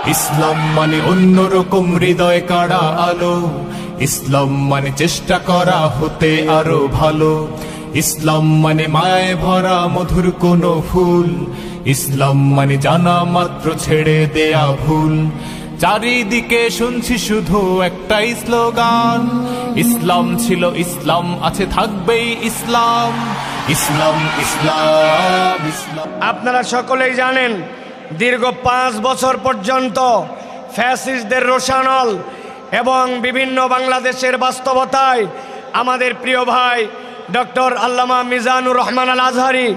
ইসলাম মানে অন্যরকম হৃদয় কাড়া আলো, ইসলাম মানে চেষ্টা করা হতে আরো ভালো, ইসলাম মানে মায়ায় ভরা মধুর কোনো ফুল, ইসলাম মানে জানা মাত্র ছেড়ে দেয়া ভুল। চারিদিকে শুনছি শুধু একটাই স্লোগান, ইসলাম ছিল ইসলাম আছে থাকবেই ইসলাম, ইসলাম ইসলাম ইসলাম। আপনারা সকলেই জানেন দীর্ঘ 5 বছর পর্যন্ত ফ্যাসিস্টদের রোষানল এবং বিভিন্ন বাংলাদেশের বাস্তবতায় আমাদের প্রিয় ভাই ডক্টর আল্লামা মিজানুর রহমান আল আজহারি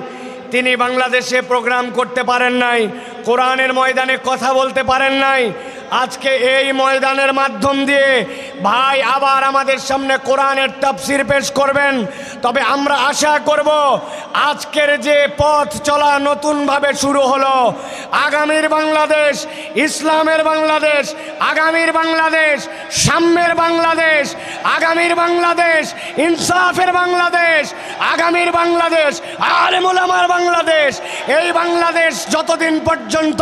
তিনি বাংলাদেশে প্রোগ্রাম করতে পারেন নাই, কোরআনের ময়দানে কথা বলতে পারেন নাই। আজকে এই ময়দানের মাধ্যম দিয়ে ভাই আবার আমাদের সামনে কোরআনের তাফসীর পেশ করবেন। তবে আমরা আশা করব আজকের যে পথ চলা নতুনভাবে শুরু হলো, আগামীর বাংলাদেশ, ইসলামের বাংলাদেশ, আগামীর বাংলাদেশ, সাম্যের বাংলাদেশ, আগামীর বাংলাদেশ, ইনসাফের বাংলাদেশ, আগামীর বাংলাদেশ, আলেম ওলামার বাংলাদেশ। এই বাংলাদেশ যতদিন পর্যন্ত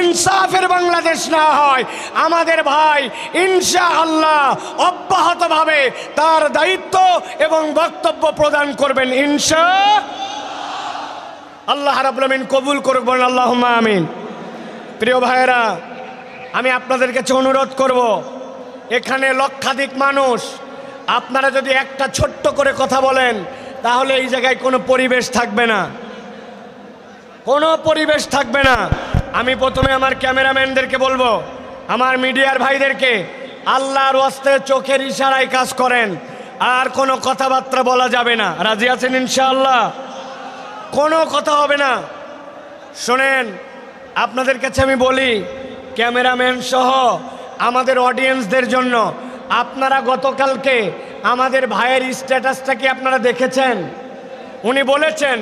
ইনসাফের বাংলাদেশ না হয়, আমাদের ভাই ইনশাআল্লাহ অব্যাহতভাবে তার দায়িত্ব এবং বক্তব্য প্রদান করবেন ইনশাআল্লাহ। রাব্বুল আমিন কবুল করুক, বলেন আল্লাহুম্মা আমিন। প্রিয় ভাইয়েরা, আমি আপনাদের কাছে অনুরোধ করব, এখানে লক্ষাধিক মানুষ, আপনারা যদি একটা ছোট্ট করে কথা বলেন তাহলে এই জায়গায় কোনো পরিবেশ থাকবে না, কোনো পরিবেশ থাকবে না। আমি প্রথমে আমার ক্যামেরাম্যানদেরকে বলবো, আমার মিডিয়ার ভাইদেরকে, আল্লাহর ওয়াস্তে চোখের ইশারায় কাজ করেন, আর কোনো কথাবার্তা বলা যাবে না। রাজি আছেন ইনশাআল্লাহ? কোনো কথা হবে না। শোনেন, আপনাদের কাছে আমি বলি, ক্যামেরাম্যান সহ আমাদের অডিয়েন্সদের জন্য, আপনারা গতকালকে আমাদের ভাইয়ের স্ট্যাটাসটা কি আপনারা দেখেছেন? উনি বলেছেন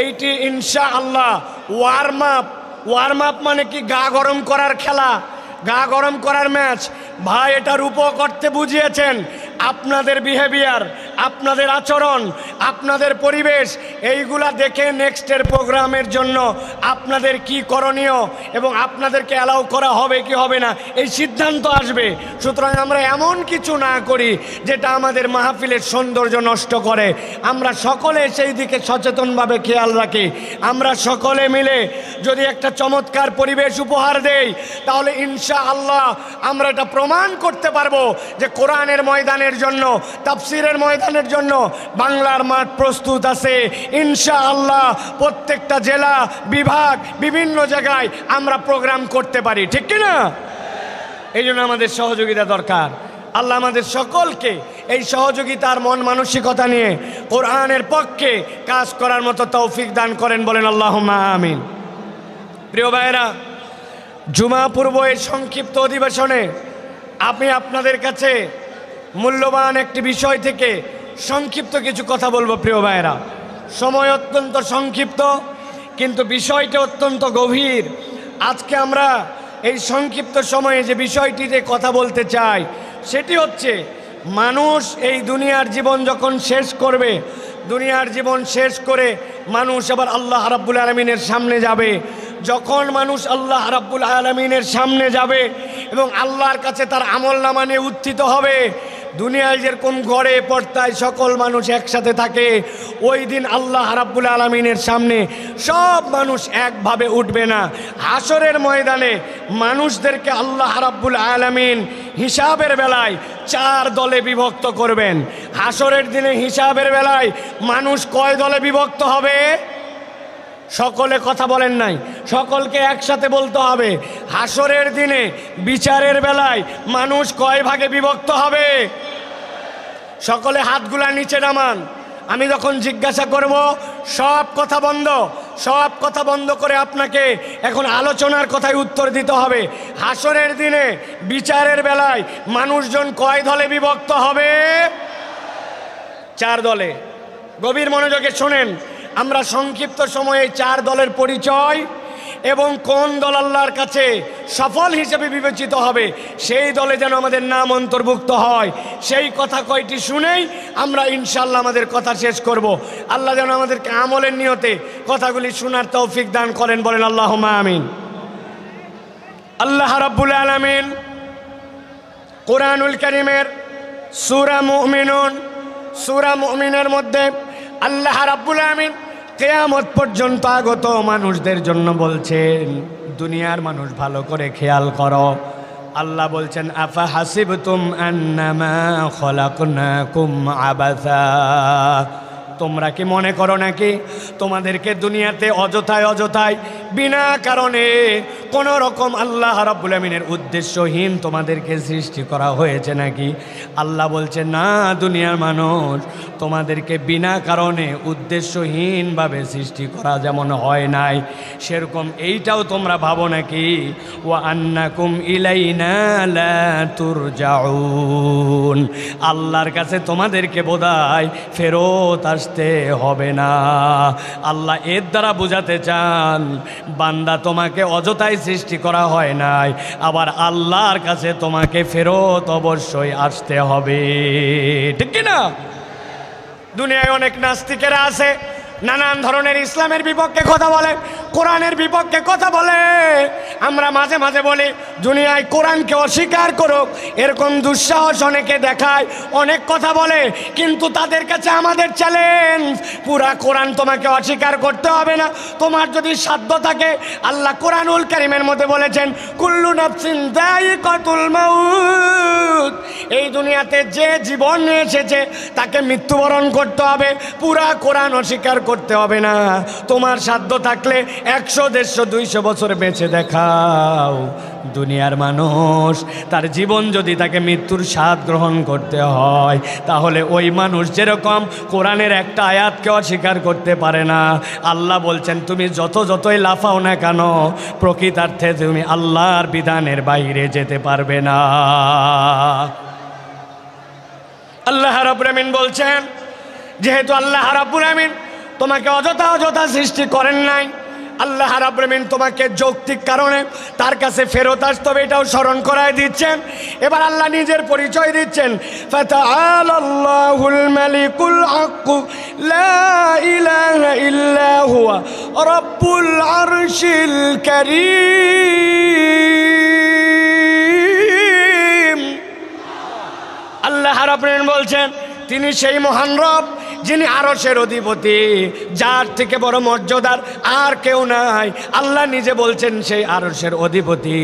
এইটি ইনশাআল্লাহ ওয়ার্ম আপ। ওয়ার্ম আপ মানে কি? গা গরম করার খেলা, গা গরম করার ম্যাচ। ভাই এটা রূপক করতে বুঝিয়েছেন। আপনাদের বিহেভিয়ার, আপনাদের আচরণ, আপনাদের পরিবেশ, এইগুলা দেখে নেক্সটের প্রোগ্রামের জন্য আপনাদের কি করণীয় এবং আপনাদেরকে অ্যালাউ করা হবে কি হবে না এই সিদ্ধান্ত আসবে। সুতরাং আমরা এমন কিছু না করি যেটা আমাদের মাহফিলের সৌন্দর্য নষ্ট করে। আমরা সকলে সেই দিকে সচেতনভাবে খেয়াল রাখি। আমরা সকলে মিলে যদি একটা চমৎকার পরিবেশ উপহার দেই, তাহলে ইনশাআল্লাহ আমরা এটা প্রমাণ করতে পারবো যে কোরআনের ময়দানের জন্য, তাফসীরের ময়দানের জন্য বাংলার মাঠ প্রস্তুত আছে ইনশাআল্লাহ। প্রত্যেকটা জেলা, বিভাগ, বিভিন্ন জায়গায় আমরা প্রোগ্রাম করতে পারি, ঠিক কিনা? এই জন্য আমাদের সহযোগিতা দরকার। আল্লাহ আমাদের সকলকে এই সহযোগিতার মন মানসিকতা নিয়ে কোরআনের পক্ষে কাজ করার মতো তৌফিক দান করেন, বলেন আল্লাহুম্মা আমিন। প্রিয় ভাইয়েরা, জুমা পূর্ব এই সংক্ষিপ্ত অধিবেশনে আমি আপনাদের কাছে মূল্যবান একটি বিষয় থেকে সংক্ষিপ্ত কিছু কথা বলবো। প্রিয় ভাইয়েরা, সময় অত্যন্ত সংক্ষিপ্ত, কিন্তু বিষয়টা অত্যন্ত গভীর। আজকে আমরা এই সংক্ষিপ্ত সময়ে যে বিষয়টিতে কথা বলতে চাই সেটি হচ্ছে, মানুষ এই দুনিয়ার জীবন যখন শেষ করবে, দুনিয়ার জীবন শেষ করে মানুষ আবার আল্লাহ রাব্বুল আলামিনের সামনে যাবে। যখন মানুষ আল্লাহ রাব্বুল আলামিনের সামনে যাবে এবং আল্লাহর কাছে তার আমলনামা নিয়ে উত্থিত হবে, দুনিয়ায় যেরকম ঘরে পর্দায় সকল মানুষ একসাথে থাকে, ওই দিন আল্লাহ রাব্বুল আলামিনের সামনে সব মানুষ একভাবে উঠবে না। হাসরের ময়দানে মানুষদেরকে আল্লাহ রাব্বুল আলামিন হিসাবের বেলায় 4 দলে বিভক্ত করবেন। হাসরের দিনে হিসাবের বেলায় মানুষ কয় দলে বিভক্ত হবে? সকলে কথা বলেন নাই, সকলকে একসাথে বলতে হবে। হাসরের দিনে বিচারের বেলায় মানুষ কয় ভাগে বিভক্ত হবে? সকলে হাতগুলা নিচে নামান। আমি যখন জিজ্ঞাসা করব, সব কথা বন্ধ, সব কথা বন্ধ করে আপনাকে এখন আলোচনার কথায় উত্তর দিতে হবে। হাসরের দিনে বিচারের বেলায় মানুষজন কয় দলে বিভক্ত হবে? 4 দলে। গভীর মনোযোগে শোনেন, আমরা সংক্ষিপ্ত সময়ে 4 দলের পরিচয় এবং কোন দল আল্লাহর কাছে সফল হিসেবে বিবেচিত হবে সেই দলে যেন আমাদের নাম অন্তর্ভুক্ত হয়, সেই কথা কয়টি শুনেই আমরা ইনশাআল্লাহ আমাদের কথা শেষ করব। আল্লাহ যেন আমাদেরকে আমলের নিয়তে কথাগুলি শোনার তৌফিক দান করেন, বলেন আল্লাহুম্মা আমিন। আল্লাহ রাব্বুল আলামিন কুরআনুল কারীমের সূরা মুমিনের মধ্যে আল্লাহ রাব্বুল আলামিন কিয়ামত পর্যন্ত আগত মানুষদের জন্য বলছেন, দুনিয়ার মানুষ ভালো করে খেয়াল করো। আল্লাহ বলছেন, আফা হাসিবতুম আন্নামা খলাকনাকুম আবাসা, তোমরা কি মনে করো নাকি তোমাদেরকে দুনিয়াতে অযথায় বিনা কারণে কোন রকম আল্লাহ রাব্বুল আমিনের উদ্দেশ্যহীন তোমাদেরকে সৃষ্টি করা হয়েছে নাকি? আল্লাহ বলছেন, না, দুনিয়ার মানুষ তোমাদেরকে বিনা কারণে উদ্দেশ্যহীনভাবে সৃষ্টি করা যেমন হয় নাই, সেরকম এইটাও তোমরা ভাবো নাকি? ওয়া আন্নাকুম ইলাইনা লা তুরজাউন, আল্লাহর কাছে তোমাদেরকে বোধহয় ফেরত আসতে হবে না। আল্লাহ এর দ্বারা বোঝাতে চান, বান্দা তোমাকে অযথায় সৃষ্টি করা হয় নাই, আবার আল্লাহর কাছে তোমাকে ফেরত অবশ্যই আসতে হবে, ঠিক কি না? দুনিয়ায় অনেক নাস্তিকেরা আছে, নানান ধরনের ইসলামের বিপক্ষে কথা বলে, কোরআনের বিপক্ষে কথা বলে। আমরা মাঝে মাঝে বলি দুনিয়ায় কোরআনকে অস্বীকার করুক, এরকম দুঃসাহস অনেকে দেখায়, অনেক কথা বলে, কিন্তু তাদের কাছে আমাদের চ্যালেঞ্জ, পুরা কোরআন তোমাকে অস্বীকার করতে হবে না। তোমার যদি সাধ্য থাকে, আল্লাহ কোরআনুল কারীমের মধ্যে বলেছেন, কুল্লু নাফসিন যায়িকাতুল মাউত, এই দুনিয়াতে যে জীবন নিয়ে এসেছে তাকে মৃত্যুবরণ করতে হবে, পুরা কোরআন অস্বীকার করতে হবে না। তোমার সাধ্য থাকলে 100, 150, 200 বছর বেঁচে দেখাও। দুনিয়ার মানুষ তার জীবন যদি তাকে মৃত্যুর স্বাদ গ্রহণ করতে হয়, তাহলে ওই মানুষ যেরকম কোরআনের একটা আয়াতকে অস্বীকার করতে পারে না, আল্লাহ বলছেন তুমি যতই লাফাও না কেন, প্রকৃতার্থে তুমি আল্লাহর বিধানের বাইরে যেতে পারবে না। আল্লাহ রাব্বুল আমিন বলছেন, যেহেতু আল্লাহ রাব্বুল আমিন তোমাকে অযথা সৃষ্টি করেন নাই, আল্লাহ রাব্বুল আমিন তোমাকে যৌক্তিক কারণে তার কাছে ফেরত আসতে হবে, এটাও স্মরণ করায় দিচ্ছেন। এবার আল্লাহ নিজের পরিচয় দিচ্ছেন, ফাতাআলাল্লাহুল মালিকুল হক লা ইলাহা ইল্লা হুয়া রাব্বুল আরশিল কারীম। আল্লাহ রাব্বুল আমিন বলছেন, তিনি সেই মহান রব যিনি আরশের অধিপতি, যার থেকে বড় মর্যাদার আর কেউ নাই। আল্লাহ নিজে বলছেন সেই আরশের অধিপতি।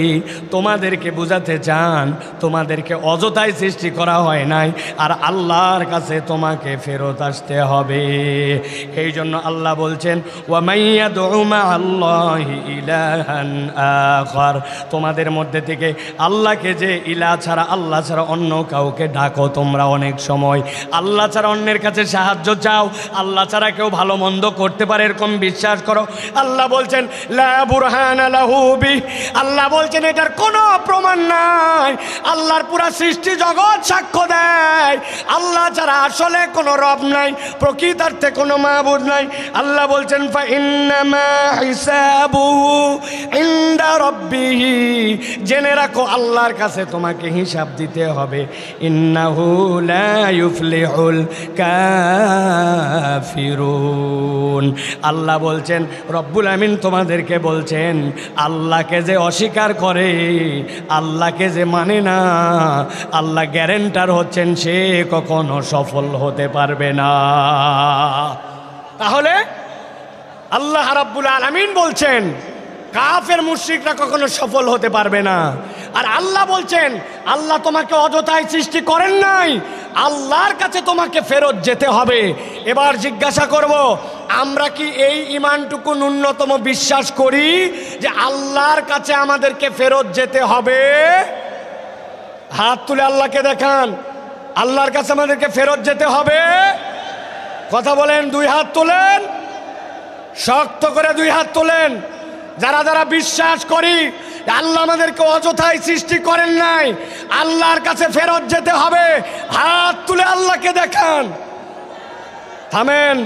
তোমাদেরকে বুঝাতে চান তোমাদেরকে অযথায় সৃষ্টি করা হয় নাই, আর আল্লাহর কাছে তোমাকে ফেরত আসতে হবে। এই জন্য আল্লাহ বলছেন, ওয়া মাইয়াদউ মাআল্লাহি ইলাহান আখার, তোমাদের মধ্যে থেকে আল্লাহকে যে ইলাহ ছাড়া, আল্লাহ ছাড়া অন্য কাউকে ডাকো তোমরা, অনেক সময় আল্লাহ ছাড়া অন্যের কাছে সাহায্য চাও, আল্লাহ ছাড়া কেউ ভালো মন্দ করতে পারে এরকম বিশ্বাস করো। আল্লাহ বলছেন, লা বুরহানা লাহু বি, আল্লাহ বলছেন এটার কোনো প্রমাণ নাই। আল্লাহর পুরা সৃষ্টি জগৎ সাক্ষ্য দেয় আল্লাহ ছাড়া আসলে কোনো রব নাই, প্রকৃতার্থে কোনো মাবুদ নাই। আল্লাহ বলছেন, ফা ইন্নামা হিসাবুহু ইনদা রাব্বিহি, জেনে রাখো আল্লাহর কাছে তোমাকে হিসাব দিতে হবে। ইন্নাহু লা ইউফলিহুল কাফিরুন, আল্লাহ বলছেন, রব্বুল আমিন তোমাদেরকে বলছেন, আল্লাহকে যে অস্বীকার করে, আল্লাহকে যে মানে না, আল্লাহ গ্যারেন্টার হচ্ছেন সে কখনো সফল হতে পারবে না। তাহলে আল্লাহ রাব্বুল আলামিন বলছেন কাফের মুশরিকরা কখনো সফল হতে পারবে না। আর আল্লাহ বলছেন, আল্লাহ তোমাকে অযথায় সৃষ্টি করেন নাই, আল্লাহর কাছে তোমাকে ফেরত যেতে হবে। এবার জিজ্ঞাসা করব, আমরা কি এই ঈমানটুকু ন্যূনতম বিশ্বাস করি যে আল্লাহর কাছে আমাদেরকে ফেরত যেতে হবে? হাত তুলে আল্লাহকে দেখান, আল্লাহর কাছে আমাদেরকে ফেরত যেতে হবে। কথা বলেন, 2 হাত তোলেন, শক্ত করে 2 হাত তোলেন। যারা যারা বিশ্বাস করি আল্লাহ আমাদেরকে অযথায় সৃষ্টি করেন নাই, আল্লাহর কাছে ফেরত যেতে হবে, হাত তুলে আল্লাহকে দেখান। থামেন,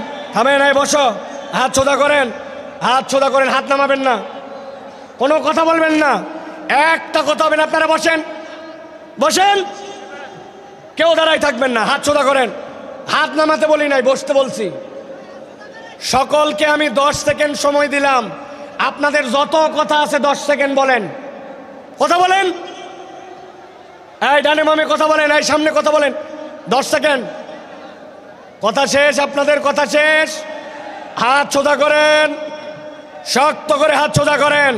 এই বসো, হাত সোজা করেন, হাত নামাবেন না, কোনো কথা বলবেন না, একটা কথা হবে না। আপনারা বসেন, কেউ দাঁড়াই থাকবেন না, হাত সোজা করেন। হাত নামাতে বলি নাই, বসতে বলছি। সকলকে আমি 10 সেকেন্ড সময় দিলাম, আপনাদের যত কথা আছে 10 সেকেন্ড বলেন। কথা বলেন, এই ডানে মামে কথা বলেন, এই সামনে কথা বলেন। 10 সেকেন্ড, কথা শেষ, আপনাদের কথা শেষ। হাত সোজা করেন, শক্ত করে হাত সোজা করেন।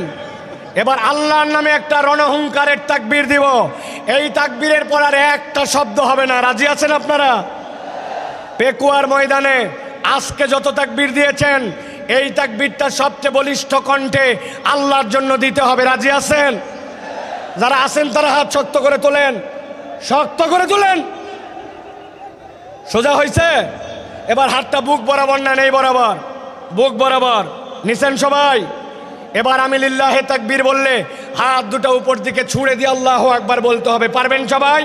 এবার আল্লাহর নামে একটা রণহুঙ্কারের তাকবীর দিব। এই তাকবীরের পর আর একটা শব্দ হবে না। রাজি আছেন আপনারা? পেকুয়ার ময়দানে আজকে যত তাকবীর দিয়েছেন, এই তাকবীরটা সবচেয়ে বলিষ্ঠ কণ্ঠে আল্লাহর জন্য দিতে হবে। রাজি আছেন? যারা আছেন তারা হাত শক্ত করে তোলেন, শক্ত করে তোলেন। সোজা হয়েছে? এবার হাতটা বুক বরাবর না, নেই বরাবর, বুক বরাবর নিছেন সবাই। এবার আমি লিল্লাহে তাকবীর বললে হাত দুটো উপর দিকে ছুঁড়ে দিয়ে আল্লাহু আকবার বলতে হবে। পারবেন সবাই?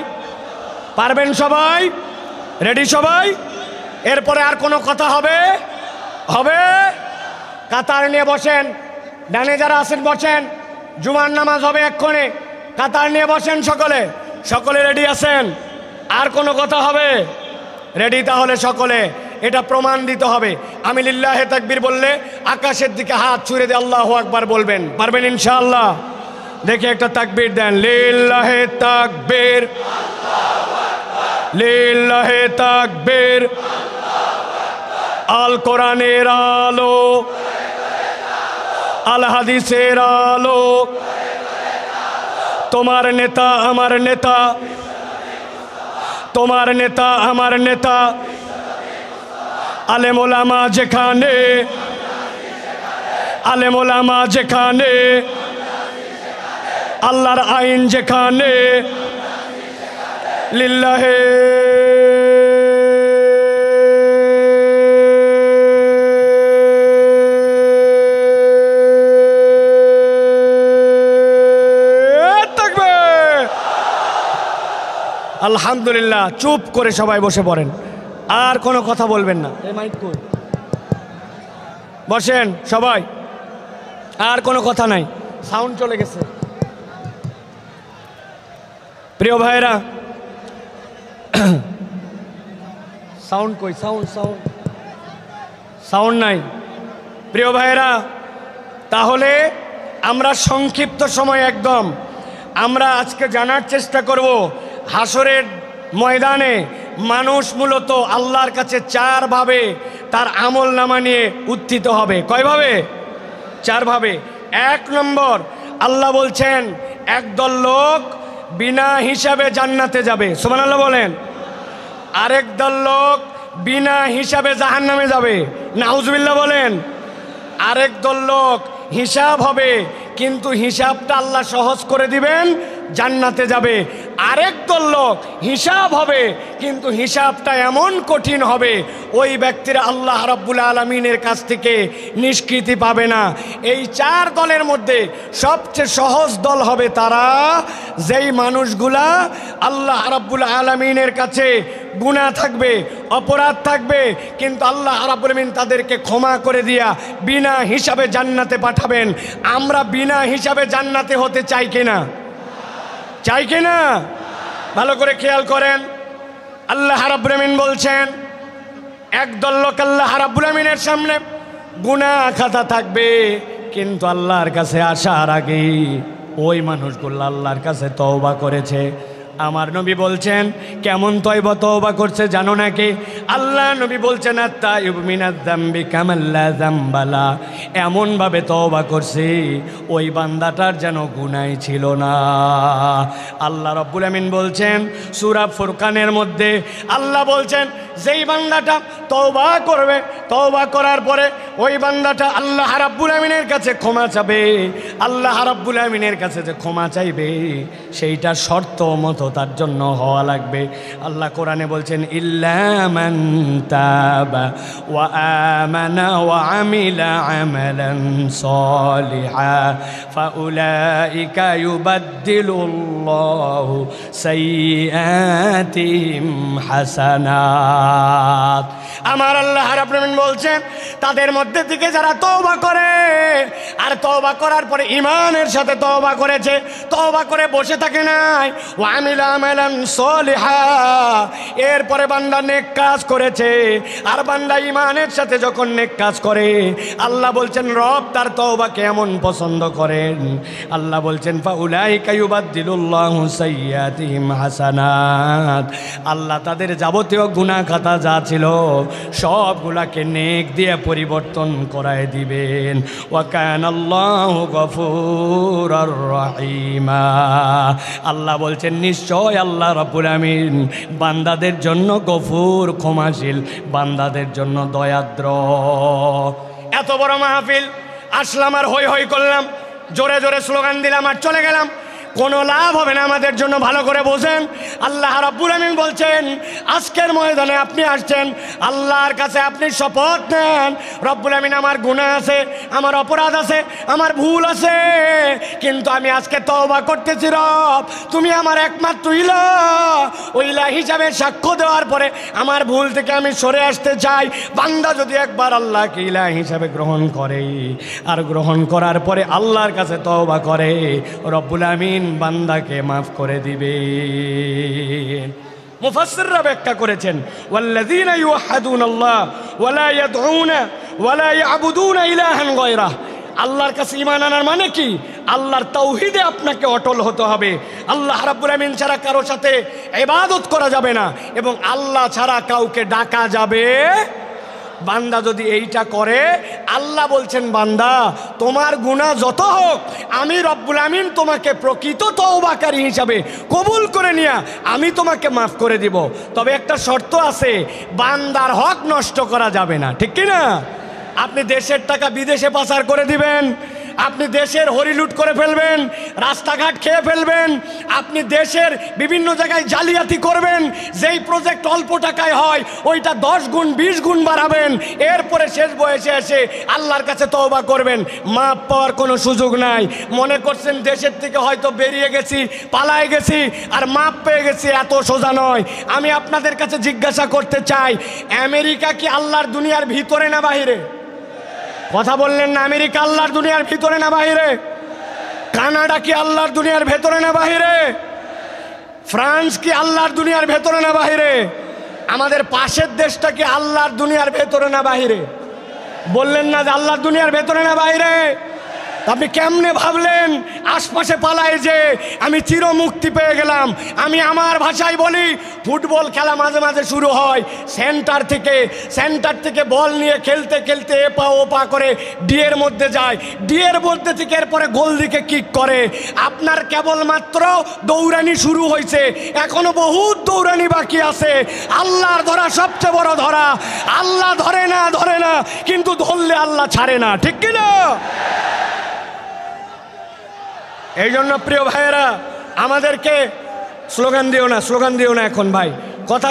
পারবেন সবাই? রেডি সবাই? এরপরে আর কোনো কথা হবে? হবে? কাতার নিয়ে বসেন, ডানে যারা আছেন বসেন, জুমার নামাজ হবে এক্ষণে। কাতার নিয়ে বসেন সকলে। সকলে রেডি আছেন? আর কোনো কথা হবে? রেডি তাহলে সকলে। এটা প্রমাণ দিতে হবে। আমি লিল্লাহে তাকবীর বললে আকাশের দিকে হাত ছুঁড়ে দিয়ে আল্লাহু আকবার বলবেন। পারবেন ইনশাআল্লাহ? দেখে একটা তাকবীর দেন। লিল্লাহে তাকবীর, লিল্লাহে তাকবীর। আল কোরআনের আলো, আল হাদিসের আলো, তোমার নেতা আমার নেতা, তোমার নেতা আমার নেতা। আলেম ওলামা যেখানে, আলেম ওলামা যেখানে, আল্লাহর আইন যেখানে, লিল্লাহে আলহামদুলিল্লাহ। চুপ করে সবাই বসে পড়েন, আর কোনো কথা বলবেন না। বসেন সবাই, আর কোনো কথা নাই। সাউন্ড চলে গেছে। প্রিয় ভাইরা, সাউন্ড কই? সাউন্ড সাউন্ড সাউন্ড নাই। প্রিয় ভাইরা, তাহলে আমরা সংক্ষিপ্ত সময় একদম আমরা আজকে জানার চেষ্টা করব হাসরের ময়দানে মানুষ মূলত আল্লাহর কাছে 4 ভাবে তার আমল নামা নিয়ে উত্থিত হবে। কয়ভাবে? 4 ভাবে। 1 নম্বর, আল্লাহ বলছেন একদল লোক বিনা হিসাবে জান্নাতে যাবে। সুবহানাল্লাহ বলেন। আরেক দল লোক বিনা হিসাবে জাহান্নামে যাবে। নাউজুবিল্লাহ বলেন। আরেক দল লোক হিসাব হবে, কিন্তু হিসাবটা আল্লাহ সহজ করে দিবেন, জান্নাতে যাবে। আরেক দল লোক হিসাব হবে, কিন্তু হিসাবটা এমন কঠিন হবে ওই ব্যক্তিরা আল্লাহ রাব্বুল আলামিনের কাছ থেকে নিষ্কৃতি পাবে না। এই 4 দলের মধ্যে সবচেয়ে সহজ দল হবে তারা, যেই মানুষগুলা আল্লাহ রাব্বুল আলামিনের কাছে গুনাহ থাকবে, অপরাধ থাকবে, কিন্তু আল্লাহ রাব্বুল আলামিন তাদেরকে ক্ষমা করে দিয়া বিনা হিসাবে জান্নাতে পাঠাবেন। আমরা বিনা হিসাবে জান্নাতে হতে চাই কিনা? চাই কিনা? ভালো করে খেয়াল করেন। আল্লাহ রাব্বুল আলামিন বলছেন একদল লোক আল্লাহ রাব্বুল আলামিনের সামনে গুনাহ খাতা থাকবে, কিন্তু আল্লাহর কাছে আসার আগে ওই মানুষগুলো আল্লাহর কাছে তওবা করেছে। আমার নবী বলছেন কেমন তওবা করছে জানো নাকি? আল্লাহ নবী বলছেন আত-তাইয়িবু মিনাজ-যামবি কামান লা যামবালা। এমনভাবে তওবা করছে ওই বান্দাটার যেন গুনাহ ছিল না। আল্লাহ রাব্বুল আমিন বলছেন সূরা ফুরকানের মধ্যে, আল্লাহ বলছেন যেই বান্দাটা তওবা করবে, তওবা করার পরে ওই বান্দাটা আল্লাহ রাব্বুল আমিনের কাছে ক্ষমা চাবে, আল্লাহ রাব্বুল আমিনের কাছে যে ক্ষমা চাইবে সেইটা শর্ত মতো তার জন্য হওয়া লাগবে। আল্লাহ কোরআনে বলছেন ইল্লা মান তাবা ওয়া আমানা ওয়া আমিলা আমালান সলিহা ফাউলাইকা ইউবাদদিলুল্লাহু সাইয়্যাতিহিম হাসানাত। আমার আল্লাহ রাব্বুল আমিন বলছেন তাদের মধ্যে থেকে যারা তওবা করে, আর তওবা করার পরে ঈমানের সাথে তওবা করেছে, তওবা করে বসে থাকে নাই, ওয়া আমিলা আমালান সালিহা, এরপরে বান্দা নেক কাজ করেছে, আর বান্দা ঈমানের সাথে যখন নেক কাজ করে আল্লাহ বলছেন রব তার তওবাকে এমন পছন্দ করেন, আল্লাহ বলছেন ফাউলাইকা ইউবাদদিলুল্লাহু সাইয়্যাতিহিম হাসানাত, আল্লাহ তাদের যাবতীয় গুনাহ খাতা যা ছিল সবগুলাকে নেক দিয়ে পরিবর্তন করায় দিবেন। ওয়া কানাল্লাহু গফুরুর রহিমা, আল্লাহ বলছেন নিশ্চয় আল্লাহ রাব্বুল আমিন বান্দাদের জন্য গফুর ক্ষমাশীল, বান্দাদের জন্য দয়াদ্র। এত বড় মাহফিল আসলাম আর হই হই করলাম, জোরে জোরে স্লোগান দিলাম আর চলে গেলাম, কোনো লাভ হবে না আমাদের জন্য। ভালো করে বোঝেন, আল্লাহ রাব্বুল আমিন বলছেন আজকের ময়দানে আপনি আসছেন, আল্লাহর কাছে আপনি শপথ নেন রব্বুল আমিন আমার গুনাহ আছে, আমার অপরাধ আছে, আমার ভুল আছে, কিন্তু আমি আজকে তওবা করতেছি রব, তুমি আমার একমাত্র ইলাহ হিসাবে সাক্ষ্য দেওয়ার পরে আমার ভুল থেকে আমি সরে আসতে চাই। বান্দা যদি একবার আল্লাহকে ইলাহ হিসাবে গ্রহণ করে আর গ্রহণ করার পরে আল্লাহর কাছে তওবা করে, রব্বুল আমিন বান্দাকে মাফ করে দিবেন। মুফাসসিররা ব্যাখ্যা করেছেন ওয়াল্লাযীনা ইউওয়াহ্হিদুনাল্লাহ ওয়া লা ইয়াদউনা ওয়া লা ইয়াবুদুনা ইলাহান গায়রাহ, আল্লাহর কাছে ঈমান আনার মানে কি? আল্লাহর তাওহীদে আপনাকে অটল হতে হবে। আল্লাহ রাব্বুল আমিন ছাড়া কারো সাথে ইবাদত করা যাবে না এবং আল্লাহ ছাড়া কাউকে ডাকা যাবে। বান্দা যদি এইটা করে আল্লাহ বলছেন বান্দা তোমার গুনাহ যত হোক আমি রব্বুল আমিন তোমাকে প্রকৃত তওবাকারী হিসাবে কবুল করে নিয়া আমি তোমাকে মাফ করে দিব। তবে একটা শর্ত আছে, বান্দার হক নষ্ট করা যাবে না, ঠিক কি না? আপনি দেশের টাকা বিদেশে পাচার করে দিবেন, আপনি দেশের হরিলুট করে ফেলবেন, রাস্তাঘাট খেয়ে ফেলবেন, আপনি দেশের বিভিন্ন জায়গায় জালিয়াতি করবেন, যেই প্রজেক্ট অল্প টাকায় হয় ওইটা 10 গুণ 20 গুণ বাড়াবেন, এরপরে শেষ বয়সে এসে আল্লাহর কাছে তওবা করবেন, মাপ পাওয়ার কোনো সুযোগ নাই। মনে করছেন দেশের থেকে হয়তো বেরিয়ে গেছি, পালায় গেছি আর মাপ পেয়ে গেছি, এত সোজা নয়। আমি আপনাদের কাছে জিজ্ঞাসা করতে চাই, আমেরিকা কি আল্লাহর দুনিয়ার ভিতরে না বাহিরে? কথা বললেন না। আমেরিকা আল্লাহর দুনিয়ার ভিতরে না বাহিরে? কানাডা কি আল্লাহর দুনিয়ার ভেতরে না বাহিরে? ফ্রান্স কি আল্লাহর দুনিয়ার ভেতরে না বাহিরে? আমাদের পাশের দেশটা কি আল্লাহর দুনিয়ার ভেতরে না বাহিরে? বললেন না যে আল্লাহর দুনিয়ার ভেতরে না বাহিরে? আপনি কেমনে ভাবলেন আশপাশে পালায় যে আমি চির মুক্তি পেয়ে গেলাম? আমি আমার ভাষায় বলি, ফুটবল খেলা মাঝে মাঝে শুরু হয় সেন্টার থেকে বল নিয়ে খেলতে খেলতে এপা ওপা করে ডিয়ের মধ্যে যায়, ডিয়ের মধ্যে থেকে এরপরে গোল দিকে কিক করে। আপনার কেবলমাত্র দৌড়ানি শুরু হয়েছে, এখনো বহুত দৌড়ানি বাকি আছে। আল্লাহর ধরা সবচেয়ে বড় ধরা। আল্লাহ ধরে না কিন্তু ধরলে আল্লাহ ছাড়ে না, ঠিক কিনা? এই জন্য প্রিয় ভাইয়েরা আমাদেরকে স্লোগান দিও না এখন ভাই, কথা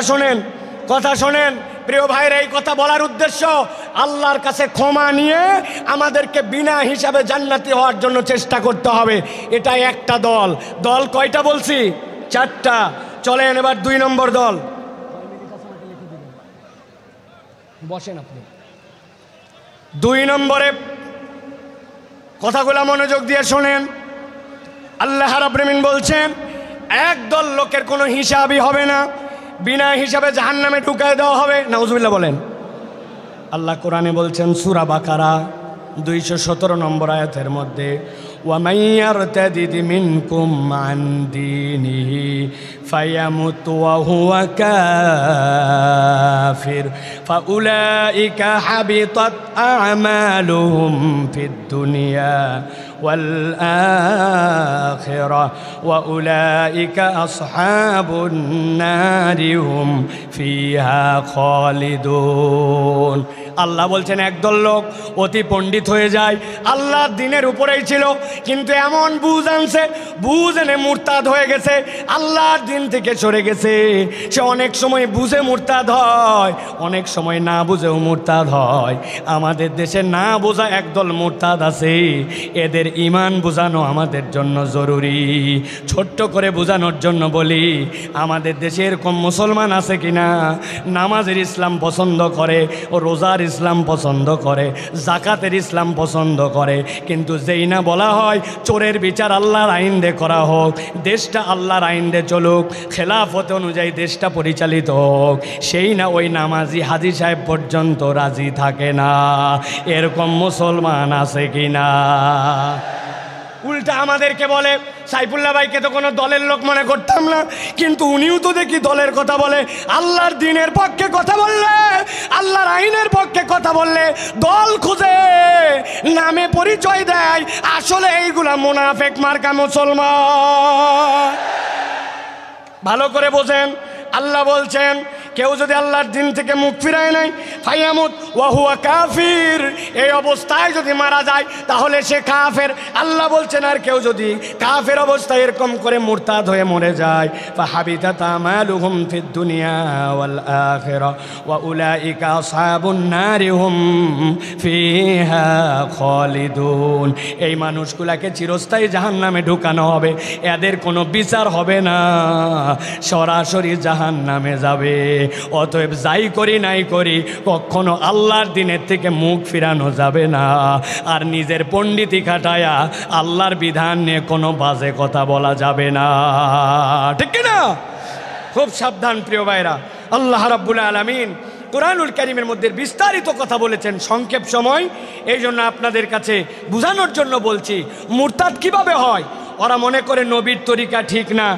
শোনেন প্রিয় ভাইয়েরা। এই কথা বলার উদ্দেশ্য আল্লাহর কাছে ক্ষমা নিয়ে আমাদেরকে বিনা হিসাবে জান্নাতি হওয়ার জন্য চেষ্টা করতে হবে। এটা একটা দল কয়টা বলছি? 4টা। চলেন এবার 2 নম্বর দল। বসেন আপনি। 2 নম্বরে কথাগুলো মনোযোগ দিয়ে শোনেন। আল্লাহ রাব্বুল আমিন বলছেন একদল লোকের কোনো হিসাবই হবে না, বিনা হিসাবে জাহান্নামে ঢুকায় দেওয়া হবে। নাউজুবিল্লাহ বলেন। আল্লাহ কোরআনে বলছেন সূরা বাকারা 217 নম্বর আয়াতের মধ্যে, وَمَن يَرْتَدِدْ مِنكُمْ عَنْ دِينِهِ فَيَمُتْ وَهُوَ كَافِرٌ فَأُولَئِكَ حَبِطَتْ أَعْمَالُهُمْ فِي الدُّنْيَا وَالْآخِرَةِ وَأُولَئِكَ أَصْحَابُ النَّارِ هُمْ فِيهَا خَالِدُونَ। আল্লাহ বলছেন একদল লোক অতি পণ্ডিত হয়ে যায়, আল্লাহর দিনের উপরেই ছিল, কিন্তু এমন বুঝ আনছে, বুঝ এনে মুরতাদ হয়ে গেছে, আল্লাহর দিন থেকে সরে গেছে। সে অনেক সময় বুঝে মুরতাদ হয়, অনেক সময় না বুঝেও মুরতাদ হয়। আমাদের দেশে না বোঝা একদল মুরতাদ আছে, এদের ঈমান বোঝানো আমাদের জন্য জরুরি। ছোট্ট করে বোঝানোর জন্য বলি, আমাদের দেশে এরকম মুসলমান আছে কিনা নামাজের ইসলাম পছন্দ করে ও রোজার ইসলাম পছন্দ করে, জাকাতের ইসলাম পছন্দ করে, কিন্তু যেই না বলা হয় চোরের বিচার আল্লাহর আইন দিয়ে করা হোক, দেশটা আল্লাহর আইন দিয়ে চলুক, খেলাফত অনুযায়ী দেশটা পরিচালিত হোক, সেই না ওই নামাজি হাজি সাহেব পর্যন্ত রাজি থাকে না। এরকম মুসলমান আছে কি না? উল্টা আমাদেরকে বলে, সাইফুল্লাহ ভাইকে তো কোনো দলের লোক মনে করতাম না, কিন্তু উনিও তো দেখি দলের কথা বলে। আল্লাহর দ্বীনের পক্ষে কথা বললে, আল্লাহর আইনের পক্ষে কথা বললে দল খুঁজে নামে পরিচয় দেয়, আসলে এইগুলা মুনাফেক মার্কা মুসলমান। ভালো করে বোঝেন, আল্লাহ বলছেন কেউ যদি আল্লাহর দিন থেকে মুখ ফিরায় নাই, ফায়ামুত ওয়া হুয়া কাফির, এই অবস্থায় যদি মারা যায় তাহলে সে কাফের। আল্লাহ বলছেন আর কেউ যদি কাফের অবস্থায় এরকম করে মুরতাদ হয়ে মরে যায়, ফাহাবিতাত আমালুহুম ফিদ দুনিয়া ওয়াল আখিরা ওয়া উলাইকা আসহাবুন নারি হুম ফিহা খালিদুন। এই মানুষগুলাকে চিরস্থায়ী জাহান্নামে ঢুকানো হবে, এদের কোনো বিচার হবে না, সরাসরি জাহান্নামে যাবে। অতএব যাই করি নাই করি কখনো আল্লাহর দিনের থেকে মুখ ফিরানো যাবে না, আর নিজের পণ্ডিতি খাটায়া আল্লাহর বিধান নিয়ে কোনো বাজে কথা বলা যাবে না, ঠিক কি না? খুব সাবধান প্রিয় ভাইরা। আল্লাহ রাব্বুল আলামিন কুরআনুল কারীমের মধ্যে বিস্তারিত কথা বলেছেন, সংক্ষেপ সময় এই জন্য আপনাদের কাছে বোঝানোর জন্য বলছি। মুরতাদ কিভাবে হয়? ওরা মনে করে নবীর তরিকা ঠিক না,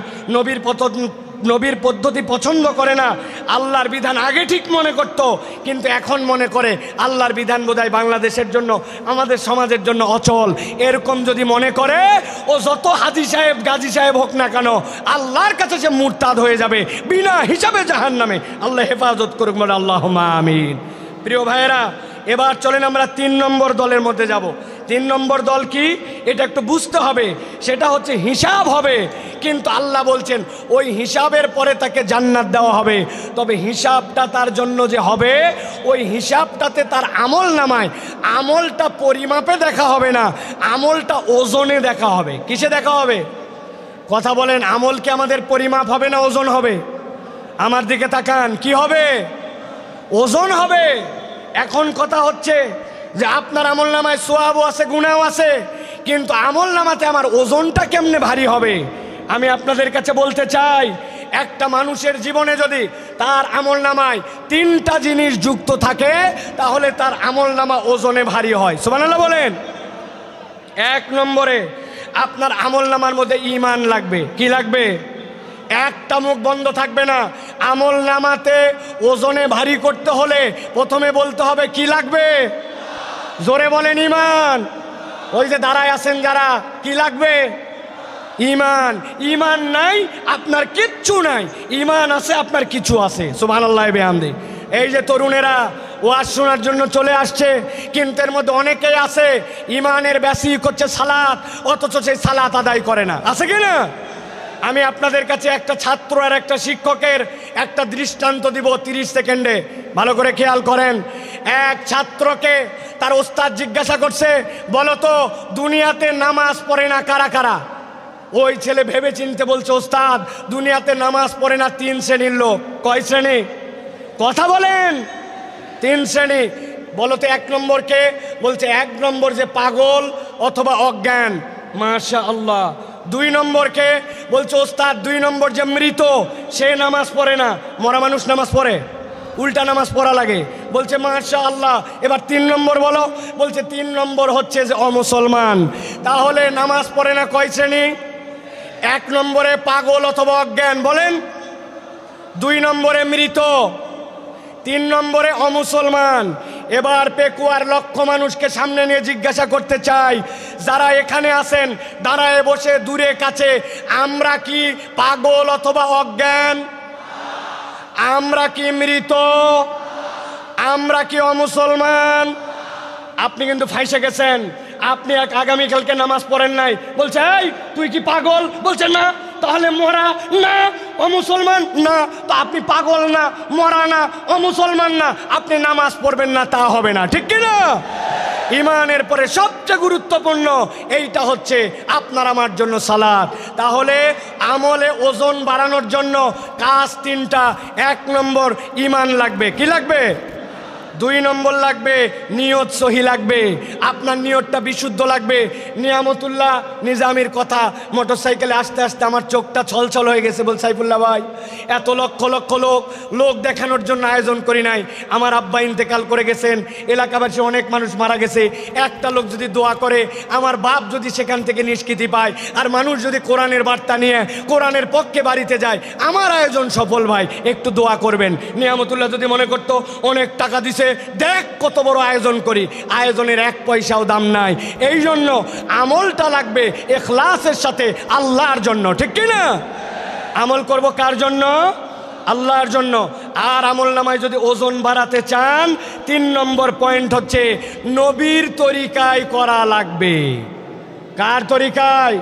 নবীর পদ্ধতি পছন্দ করে না, আল্লাহর বিধান আগে ঠিক মনে করত, কিন্তু এখন মনে করে আল্লাহর বিধান বোধহয় বাংলাদেশের জন্য, আমাদের সমাজের জন্য অচল। এরকম যদি মনে করে, ও যত হাজি সাহেব গাজী সাহেব হোক না কেন, আল্লাহর কাছে সে মুরতাদ হয়ে যাবে বিনা হিসাবে জাহান্নামে। আল্লাহ হেফাজত করুক, বলে আল্লাহুম্মা আমিন। প্রিয় ভাইয়েরা, এবার চলেন আমরা 3 নম্বর দলের মধ্যে যাব। 3 নম্বর দল কি এটা একটু বুঝতে হবে, সেটা হচ্ছে হিসাব হবে, কিন্তু আল্লাহ বলছেন ওই হিসাবের পরে তাকে জান্নাত দেওয়া হবে। তবে হিসাবটা তার জন্য যে হবে, ওই হিসাবটাতে তার আমল নামায় আমলটা পরিমাপে দেখা হবে না, আমলটা ওজনে দেখা হবে। কিসে দেখা হবে? কথা বলেন, আমল কি আমাদের পরিমাপ হবে না ওজন হবে? আমার দিকে তাকান, কি হবে? ওজন হবে। এখন কথা হচ্ছে যে আপনার আমল নামায় সোয়াবও আছে, গুনাহও আছে, কিন্তু আমল নামাতে আমার ওজনটা কেমনে ভারী হবে? আমি আপনাদের কাছে বলতে চাই, একটা মানুষের জীবনে যদি তার আমল নামায় 3টা জিনিস যুক্ত থাকে, তাহলে তার আমল নামা ওজনে ভারী হয়। সুবহানাল্লাহ বলেন। 1 নম্বরে আপনার আমল নামার মধ্যে ঈমান লাগবে। কি লাগবে? একটা মুখ বন্ধ থাকবে না। আমল নামাতে ওজনে ভারী করতে হলে প্রথমে বলতে হবে কি লাগবে? জোরে বলেন ঈমান। ওই যে দাঁড়ায় আছেন যারা, কি লাগবে? ঈমান। ঈমান নাই আপনার কিচ্ছু নাই, ঈমান আছে আপনার কিছু আছে। সুবহানাল্লাহ বিহামদি। এই যে তরুণেরা ওয়াজ শোনার জন্য চলে আসছে, কিন্তু এর মধ্যে অনেকেই আছে ঈমানের বেসিক হচ্ছে সালাত, অথচ সেই সালাত আদায় করে না। আছে কি না? আমি আপনাদের কাছে একটা ছাত্র আর একটা শিক্ষকের একটা দৃষ্টান্ত দিব 30 সেকেন্ডে, ভালো করে খেয়াল করেন। এক ছাত্রকে তার ওস্তাদ জিজ্ঞাসা করছে, বলো তো দুনিয়াতে নামাজ পড়ে না কারা কারা? ওই ছেলে ভেবে চিনতে বলছে, ওস্তাদ দুনিয়াতে নামাজ পড়ে না 3 শ্রেণীর লোক। কয় শ্রেণী? কথা বলেন। 3 শ্রেণী। বলো তো 1 নম্বর কে? বলছে 1 নম্বর যে পাগল অথবা অজ্ঞান। মাশাআল্লাহ। 2 নম্বর কে? বলছে ওস্তাদ 2 নম্বর যে মৃত, সে নামাজ পড়ে না। মরা মানুষ নামাজ পড়ে? উল্টা নামাজ পড়া লাগে। বলছে মাশাআল্লাহ। এবার 3 নম্বর বলো। বলছে 3 নম্বর হচ্ছে যে অমুসলমান। তাহলে নামাজ পড়ে না কয় শ্রেণী? 1 নম্বরে পাগল অথবা অজ্ঞান বলেন, 2 নম্বরে মৃত, 3 নম্বরে অমুসলমান। এবার পেকুয়ার লক্ষ মানুষকে সামনে নিয়ে জিজ্ঞাসা করতে চাই, যারা এখানে আছেন দাঁড়ায় বসে দূরে কাছে, আমরা কি পাগল অথবা অজ্ঞান? আমরা কি মৃত? আমরা কি অমুসলমান? আপনি কিন্তু ফাইসে গেছেন। আপনি আগামীকালকে নামাজ পড়েন নাই, বলছে এই তুই কি পাগল? বলছে না। তাহলে মরা না, অমুসলমান না। তো আপনি পাগল না, মরা না, অমুসলমান না, আপনি নামাজ পড়বেন না, তা হবে না, ঠিক কি না? ঈমানের পরে সবচেয়ে গুরুত্বপূর্ণ এইটা হচ্ছে আপনার আমার জন্য সালাত। তাহলে আমলে ওজন বাড়ানোর জন্য কাজ 3টা। 1 নম্বর ঈমান লাগবে। কি লাগবে? 2 নম্বর লাগবে নিয়ত সহি লাগবে, আপনার নিয়তটা বিশুদ্ধ লাগবে। নিয়ামতুল্লাহ নিজামির কথা, মোটরসাইকেলে আসতে আসতে আমার চোখটা ছলছল হয়ে গেছে। বল সাইফুল্লাহ ভাই, এত লক্ষ লক্ষ লোক দেখানোর জন্য আয়োজন করি নাই। আমার আব্বা ইন্তেকাল করে গেছেন, এলাকাবাসী অনেক মানুষ মারা গেছে। একটা লোক যদি দোয়া করে, আমার বাপ যদি সেখান থেকে নিষ্কৃতি পায়, আর মানুষ যদি কোরআনের বার্তা নিয়ে কোরআনের পক্ষে বাড়িতে যায়, আমার আয়োজন সফল। ভাই একটু দোয়া করবেন। নিয়ামতুল্লাহ যদি মনে করতো অনেক টাকা দিছে, দেখ কত বড় আয়োজন করি, আয়োজনের 1 পয়সাও দাম নাই। এই জন্য আমলটা লাগবে ইখলাসের সাথে, আল্লাহর জন্য, ঠিক কি না? আমল করব কার জন্য? আল্লাহর জন্য। আর আমল নামায় যদি ওজন বাড়াতে চান, 3 নম্বর পয়েন্ট হচ্ছে নবীর তরিকায় করা লাগবে। কার তরিকায়?